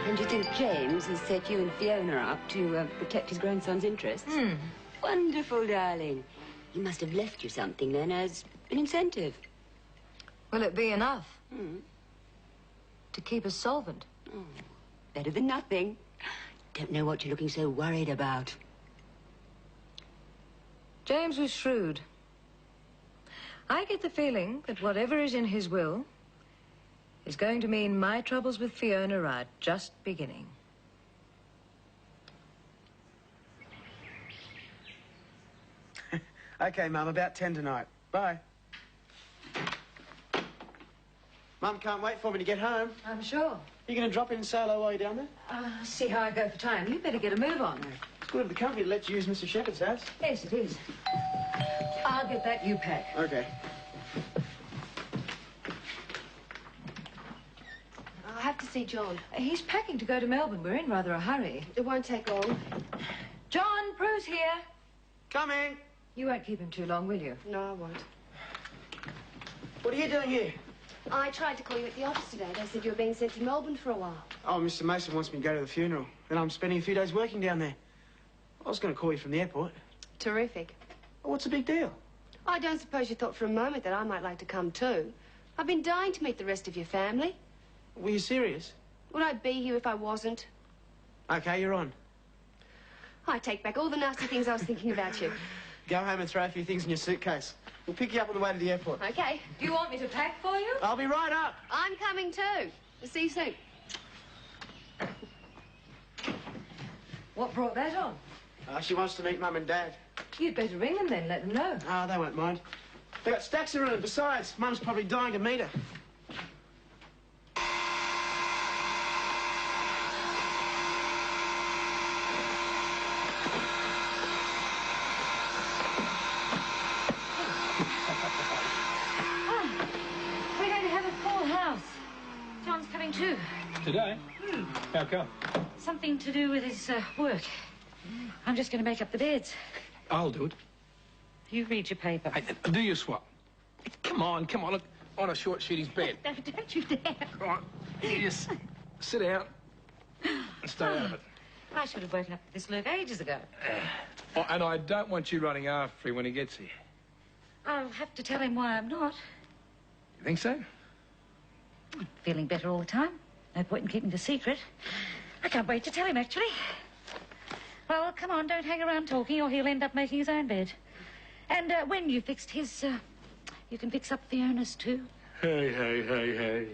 And you think James has set you and Fiona up to protect his grandson's interests? Wonderful, darling. He must have left you something then as an incentive. Will it be enough? To keep us solvent? Oh, better than nothing. Don't know what you're looking so worried about. James was shrewd. I get the feeling that whatever is in his will is going to mean my troubles with Fiona are just beginning. Okay, Mum, about 10 tonight. Bye. Mum can't wait for me to get home. I'm sure. You going to drop in and say hello while you're down there? See how I go for time. You better get a move on. It's good of the company to let you use Mr. Shepherd's house. Yes, it is. I'll get that U-pack. Okay. I'll have to see John. He's packing to go to Melbourne. We're in rather a hurry. It won't take long. John, Prue's here. Coming. You won't keep him too long, will you? No, I won't. What are you doing here? I tried to call you at the office today. They said you were being sent to Melbourne for a while. Oh, Mr. Mason wants me to go to the funeral. And I'm spending a few days working down there. I was going to call you from the airport. Terrific. Oh, what's the big deal? I don't suppose you thought for a moment that I might like to come too. I've been dying to meet the rest of your family. Were you serious? Would I be here if I wasn't? Okay, you're on. I take back all the nasty things I was thinking about you. Go home and throw a few things in your suitcase. We'll pick you up on the way to the airport. Okay. Do you want me to pack for you? I'll be right up. I'm coming too. See you soon. What brought that on? She wants to meet Mum and Dad. You'd better ring them then, let them know. Oh, they won't mind. They got stacks of room. Besides, Mum's probably dying to meet her. We're going to have a full house. John's coming too. Today? How come? Something to do with his work. I'm just going to make up the beds. I'll do it. You read your paper. Hey, do your swap. Come on. Look, I want to short shoot his bed. No, don't you dare. All right, you just sit down and stay out of it. I should have woken up with this lurk ages ago. Oh, and I don't want you running after him when he gets here. I'll have to tell him why I'm not. You think so? I'm feeling better all the time. No point in keeping the secret. I can't wait to tell him, actually. Well, come on, don't hang around talking or he'll end up making his own bed. And when you've fixed his, you can fix up Fiona's too. Hey.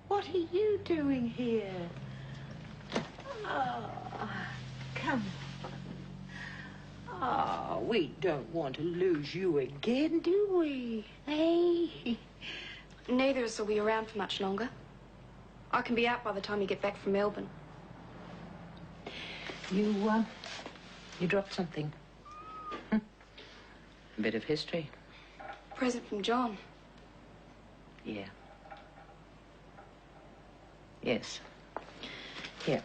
What are you doing here? Oh, come on. Oh, we don't want to lose you again, do we? Hey? Neither of us will be around for much longer. I can be out by the time you get back from Melbourne. You dropped something. A bit of history. Present from John. Yeah. Yes. Here.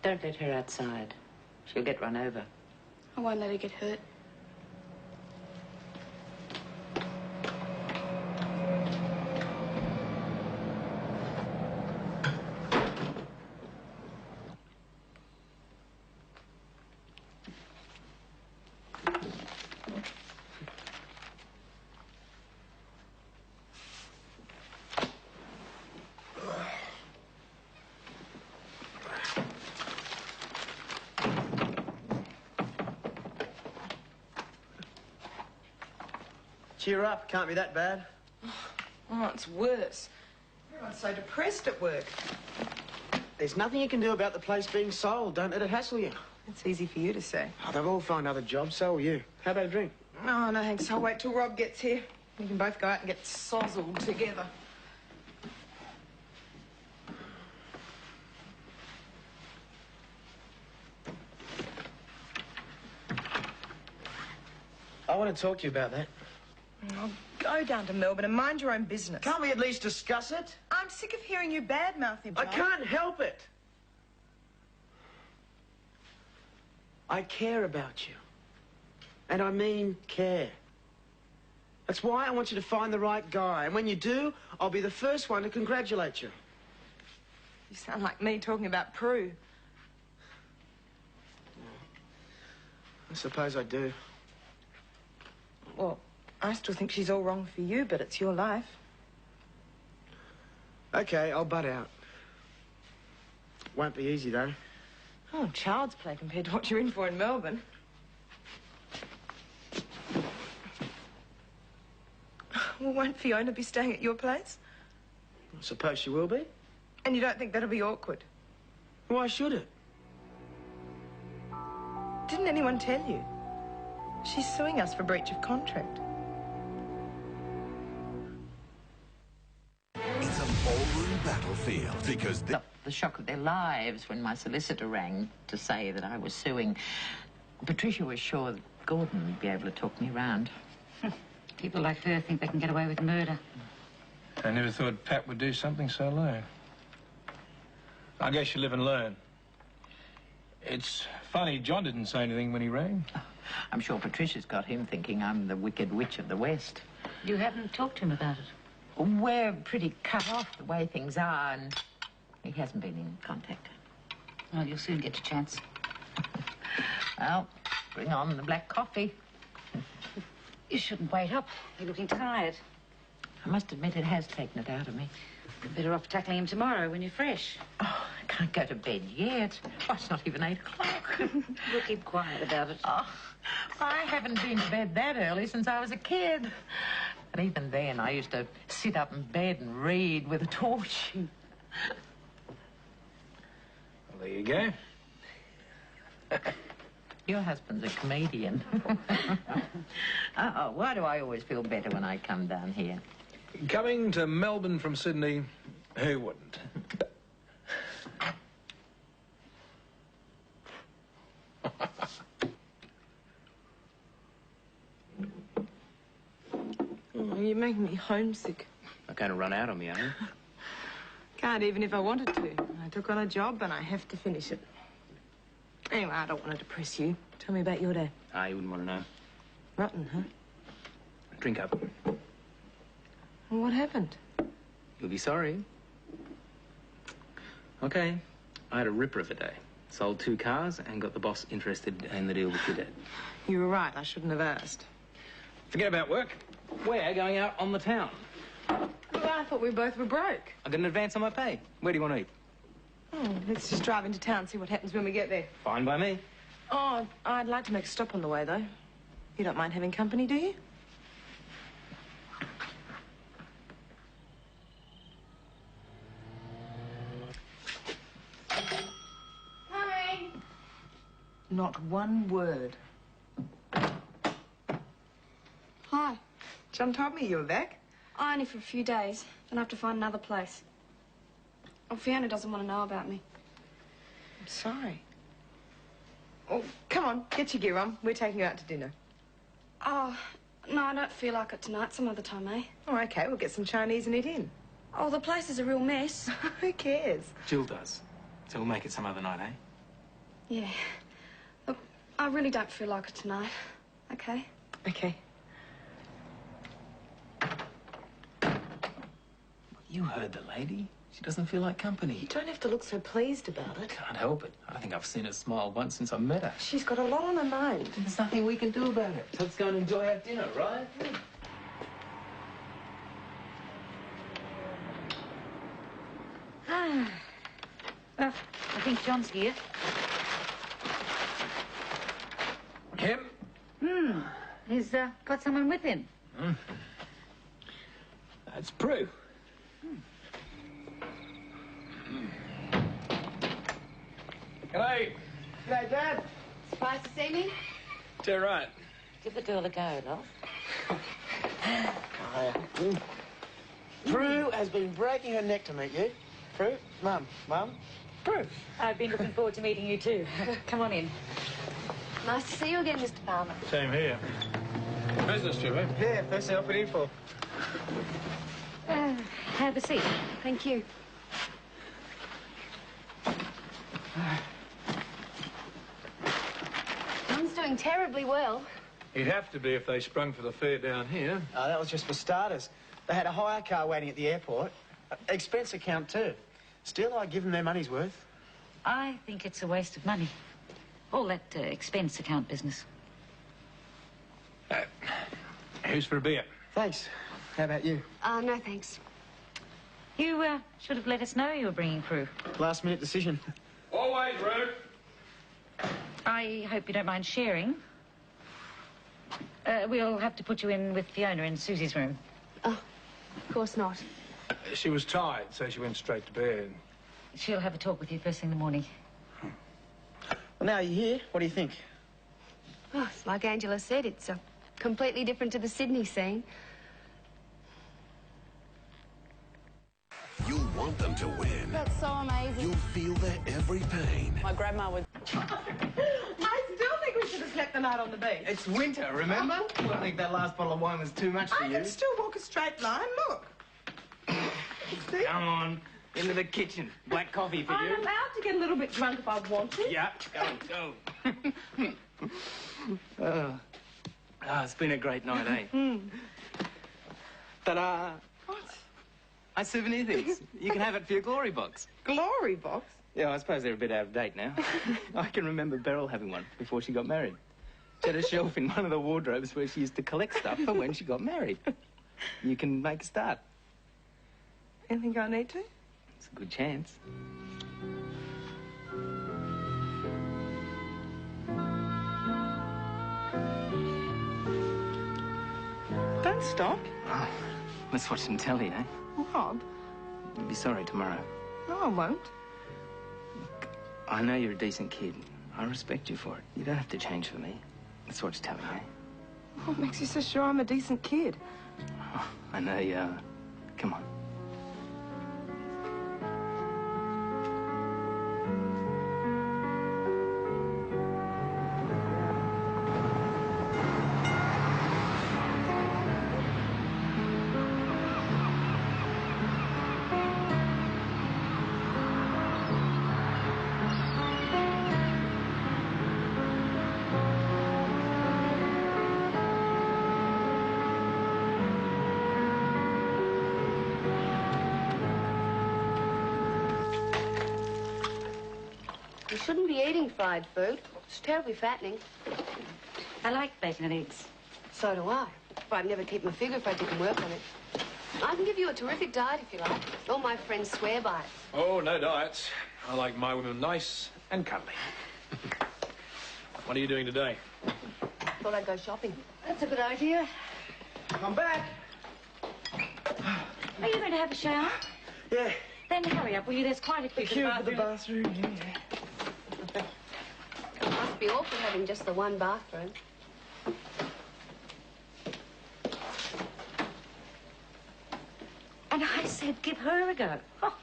Don't let her outside. She'll get run over. I won't let her get hurt. Cheer up. Can't be that bad. Oh, it's worse. Everyone's so depressed at work. There's nothing you can do about the place being sold. Don't let it hassle you. It's easy for you to say. Oh, they'll all find other jobs. So will you. How about a drink? No, thanks. I'll wait till Rob gets here. We can both go out and get sozzled together. want to talk to you about that. Oh, go down to Melbourne and mind your own business. Can't we at least discuss it? I'm sick of hearing you badmouth him, I John. can't help it. I care about you. And I mean care. That's why I want you to find the right guy. And when you do, I'll be the first one to congratulate you. You sound like me talking about Prue. I suppose I do. Well, I still think she's all wrong for you, but it's your life. Okay, I'll butt out. Won't be easy, though. Oh, child's play compared to what you're in for in Melbourne. Well, won't Fiona be staying at your place? I suppose she will be. And you don't think that'll be awkward? Why should it? Didn't anyone tell you? She's suing us for breach of contract. It's a ballroom battlefield because The shock of their lives when my solicitor rang to say that I was suing. Patricia was sure that Gordon would be able to talk me round. People like her think they can get away with murder. I never thought Pat would do something so low. I guess you live and learn. It's funny John didn't say anything when he rang. I'm sure Patricia's got him thinking I'm the Wicked Witch of the West. You haven't talked to him about it? We're pretty cut off the way things are, and he hasn't been in contact. Well, you'll soon get your chance. Well, bring on the black coffee. You shouldn't wait up. You're looking tired. I must admit it has taken it out of me. You're better off tackling him tomorrow when you're fresh. Oh, I can't go to bed yet. Oh, it's not even 8 o'clock. We'll keep quiet about it. Oh, I haven't been to bed that early since I was a kid. And even then, I used to sit up in bed and read with a torch. Well, there you go. Your husband's a comedian. Uh-oh, why do I always feel better when I come down here? Coming to Melbourne from Sydney, who wouldn't? Oh, you're making me homesick. Not going to run out on me, are you? Can't even if I wanted to. I took on a job and I have to finish it. Anyway, I don't want to depress you. Tell me about your day. Ah, you wouldn't want to know. Rotten, huh? Drink up. Well, what happened? You'll be sorry. Okay, I had a ripper of a day. Sold 2 cars and got the boss interested in the deal with your dad. You were right. I shouldn't have asked. Forget about work. We're going out on the town. Well, I thought we both were broke. I got an advance on my pay. Where do you want to eat? Oh, let's just drive into town and see what happens when we get there. Fine by me. Oh, I'd like to make a stop on the way, though. You don't mind having company, do you? Hi. Not one word. Hi. John told me you were back. Only for a few days. Then I have to find another place. Oh, Fiona doesn't want to know about me. I'm sorry. Oh, come on, get your gear on. We're taking you out to dinner. Oh, no, I don't feel like it tonight. Some other time, eh? Oh, okay, we'll get some Chinese and eat in. Oh, the place is a real mess. Who cares? Jill does. So we'll make it some other night, eh? Yeah. Look, I really don't feel like it tonight. Okay? Okay. You heard the lady. She doesn't feel like company. You don't have to look so pleased about it. Can't help it. I don't think I've seen her smile once since I met her. She's got a lot on her mind. There's nothing we can do about it. So let's go and enjoy our dinner, right? Ah. Well, I think John's here. Kim? He's got someone with him. That's Prue. G'day. G'day, Dad. Surprised to see me? Is that right? Give the girl a go, love. Prue has been breaking her neck to meet you. Prue? Mum. Prue. I've been looking forward to meeting you too. Come on in. Nice to see you again, Mr. Palmer. Same here. Business trip, eh? Yeah, first thing I put in for. Have a seat. Thank you. John's doing terribly well. He'd have to be if they sprung for the fair down here. Oh, that was just for starters. They had a hire car waiting at the airport. Expense account, too. Still, I give them their money's worth. I think it's a waste of money. All that expense account business. Who's for a beer? Thanks. How about you? No, thanks. You should have let us know you were bringing crew. Last-minute decision. Always, Ruth. I hope you don't mind sharing. We'll have to put you in with Fiona in Susie's room. Oh, of course not. She was tired, so she went straight to bed. She'll have a talk with you first thing in the morning. Well, now you're here, what do you think? Oh, it's like Angela said, it's completely different to the Sydney scene. You want them to win. That's so amazing. You'll feel their every pain. My grandma would... I still think we should have slept the night on the beach. It's winter, remember? I think that last bottle of wine was too much for I you. can still walk a straight line, look. See? Come on, into the kitchen. Black coffee for I'm you. allowed to get a little bit drunk if I want to. Yeah, go. It's been a great night, eh? Ta-da! What? My souvenir things. You can have it for your glory box. Glory box? Yeah, I suppose they're a bit out of date now. I can remember Beryl having one before she got married. She had a shelf in one of the wardrobes where she used to collect stuff for when she got married. You can make a start. You think I need to? It's a good chance. Don't stop. Oh, let's watch some telly, eh? What? You'll be sorry tomorrow. No, I won't. I know you're a decent kid. I respect you for it. You don't have to change for me. Let's watch telly, eh? What makes you so sure I'm a decent kid? Oh, I know you are. Come on. You shouldn't be eating fried food. It's terribly fattening. I like bacon and eggs. So do I. But I'd never keep my figure if I didn't work on it. I can give you a terrific diet if you like. All my friends swear by it. Oh, no diets. I like my women nice and cuddly. What are you doing today? Thought I'd go shopping. That's a good idea. I'm back. Are you going to have a shower? Yeah. Then hurry up, will you? There's quite a queue Queue for the bathroom. Yeah. It must be awful having just the one bathroom. And I said give her a go. Oh.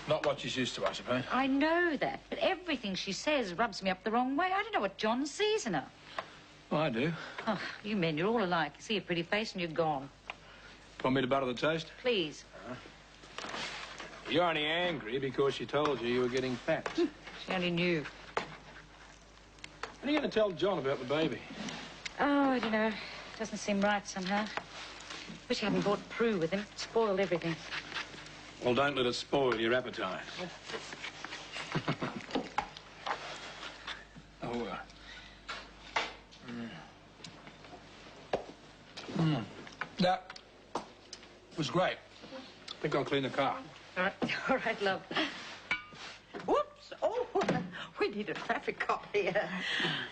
Not what she's used to, I suppose. I know that, but everything she says rubs me up the wrong way. I don't know what John sees in her. Well, I do. Oh, you men, you're all alike. You see a pretty face and you're gone. Want me to butter the toast? Please. You're only angry because she told you were getting fat. She only knew. When are you going to tell John about the baby? Oh, I don't know. Doesn't seem right somehow. Wish I hadn't brought Prue with him. Spoiled everything. Well, don't let it spoil your appetite. That was great. I think I'll clean the car. All right, love. Whoops! Oh, we need a traffic cop here.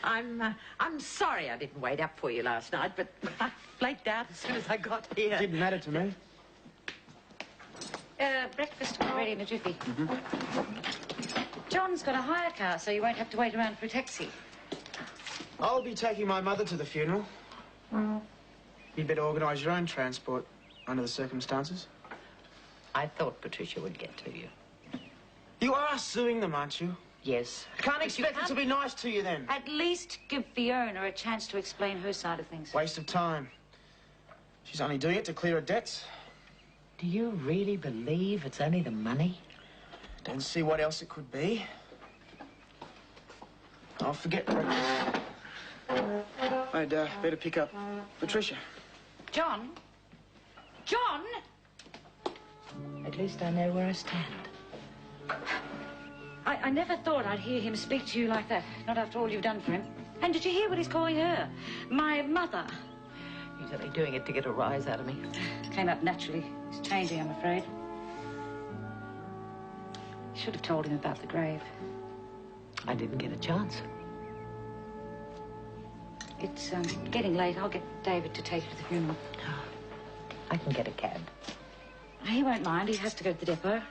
I'm sorry I didn't wait up for you last night, but I flaked out as soon as I got here. Didn't matter to me. Breakfast will be ready in a jiffy. John's got a hire car, so you won't have to wait around for a taxi. I'll be taking my mother to the funeral. You'd better organise your own transport under the circumstances. I thought Patricia would get to you. You are suing them, aren't you? Yes. Can't expect it to be nice to you then. At least give Fiona a chance to explain her side of things. Waste of time. She's only doing it to clear her debts. Do you really believe it's only the money? Don't see what else it could be. I'll forget breakfast. I'd better pick up Patricia. John? John? At least I know where I stand. I never thought I'd hear him speak to you like that, not after all you've done for him. And did you hear what he's calling her? My mother. He's only doing it to get a rise out of me. Came up naturally. He's changing, I'm afraid. Should have told him about the grave. I didn't get a chance. It's getting late. I'll get David to take you to the funeral. I can get a cab. He won't mind. He has to go to the depot.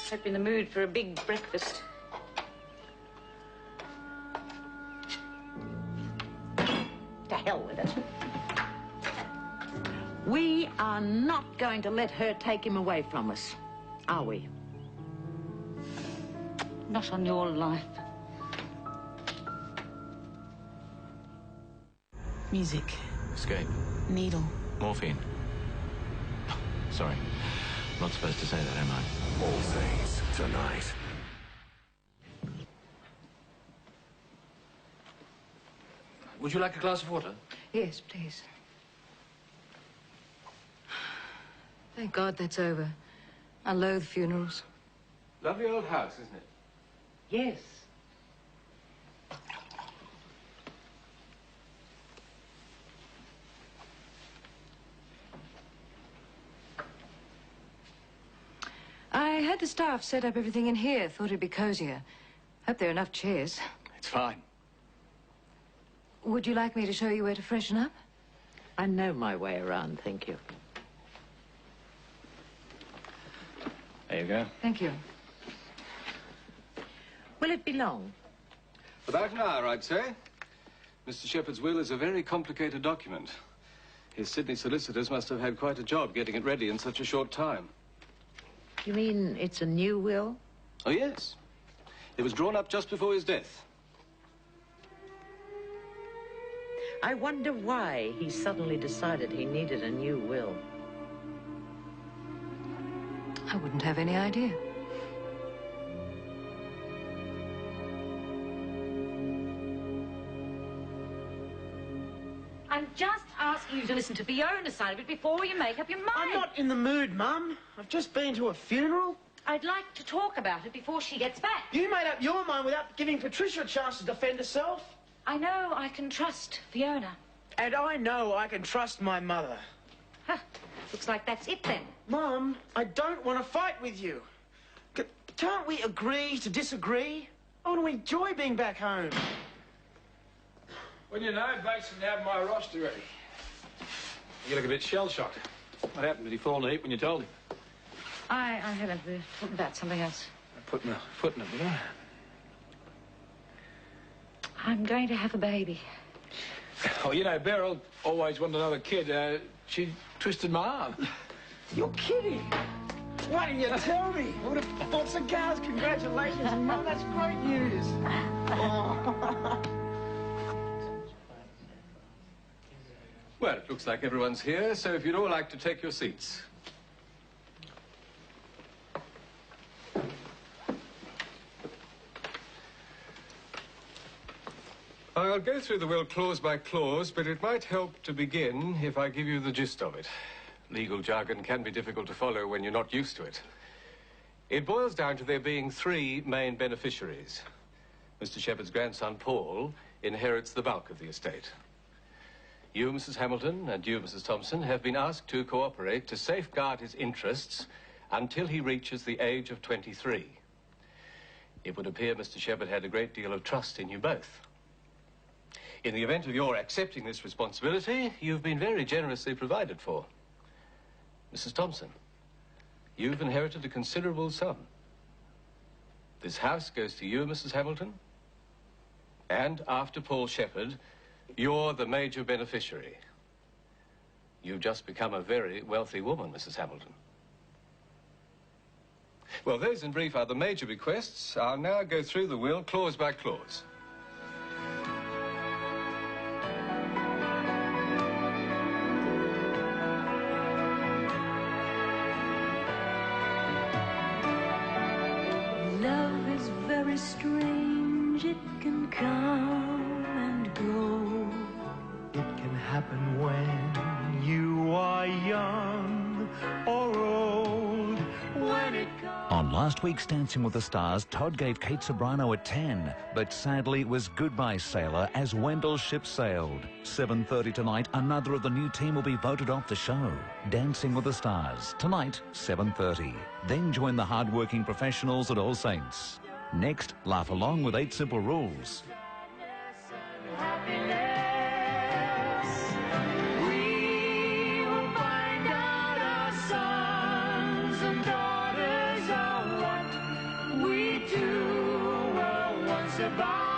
Hope you're in the mood for a big breakfast. To hell with it. We are not going to let her take him away from us, are we? Not on your life. Music. Escape. Needle. Morphine. Sorry. I'm not supposed to say that, am I? All things tonight. Would you like a glass of water? Yes, please. Thank God that's over. I loathe funerals. Lovely old house, isn't it? Yes. I had the staff set up everything in here. Thought it'd be cozier. Hope there are enough chairs. It's fine. Would you like me to show you where to freshen up? I know my way around, thank you. There you go. Thank you. Will it be long? About an hour, I'd say. Mr. Shepherd's will is a very complicated document. His Sydney solicitors must have had quite a job getting it ready in such a short time. You mean it's a new will? Oh, yes. It was drawn up just before his death. I wonder why he suddenly decided he needed a new will. I wouldn't have any idea. I'm just asking you to listen to Fiona's side of it before you make up your mind. I'm not in the mood, Mum. I've just been to a funeral. I'd like to talk about it before she gets back. You made up your mind without giving Patricia a chance to defend herself. I know I can trust Fiona. And I know I can trust my mother. Huh. Looks like that's it then. Mum, I don't want to fight with you. Can't we agree to disagree? I want to enjoy being back home. Well, you know, Basin had my roster ready. You look a bit shell-shocked. What happened? Did he fall in a heap when you told him? I haven't. We're talking about something else. Putting a foot in it, did I? I'm going to have a baby. Oh, you know, Beryl always wanted another kid. She twisted my arm. You're kidding. Why didn't you tell me? I would have bought cigars. Congratulations, Mum. That's great news. Oh. Well, it looks like everyone's here, so if you'd all like to take your seats. I'll go through the will clause by clause, but it might help to begin if I give you the gist of it. Legal jargon can be difficult to follow when you're not used to it. It boils down to there being three main beneficiaries. Mr. Shepherd's grandson, Paul, inherits the bulk of the estate. You, Mrs. Hamilton, and you, Mrs. Thompson, have been asked to cooperate to safeguard his interests until he reaches the age of 23. It would appear Mr. Shepherd had a great deal of trust in you both. In the event of your accepting this responsibility, you've been very generously provided for. Mrs. Thompson, you've inherited a considerable sum. This house goes to you, Mrs. Hamilton. And after Paul Shepherd, you're the major beneficiary. You've just become a very wealthy woman, Mrs. Hamilton. Well, those in brief are the major bequests. I'll now go through the will clause by clause. Love is very strange. It can come and go. It can happen when you are young or old. When it comes... On last week's Dancing with the Stars, Todd gave Kate Sobrano a 10, but sadly it was goodbye sailor as Wendell's ship sailed. 7:30 tonight, another of the new team will be voted off the show. Dancing with the Stars, tonight, 7:30. Then join the hard-working professionals at All Saints. Next, laugh along with 8 Simple Rules. We will find out our sons and daughters are what we two were once about.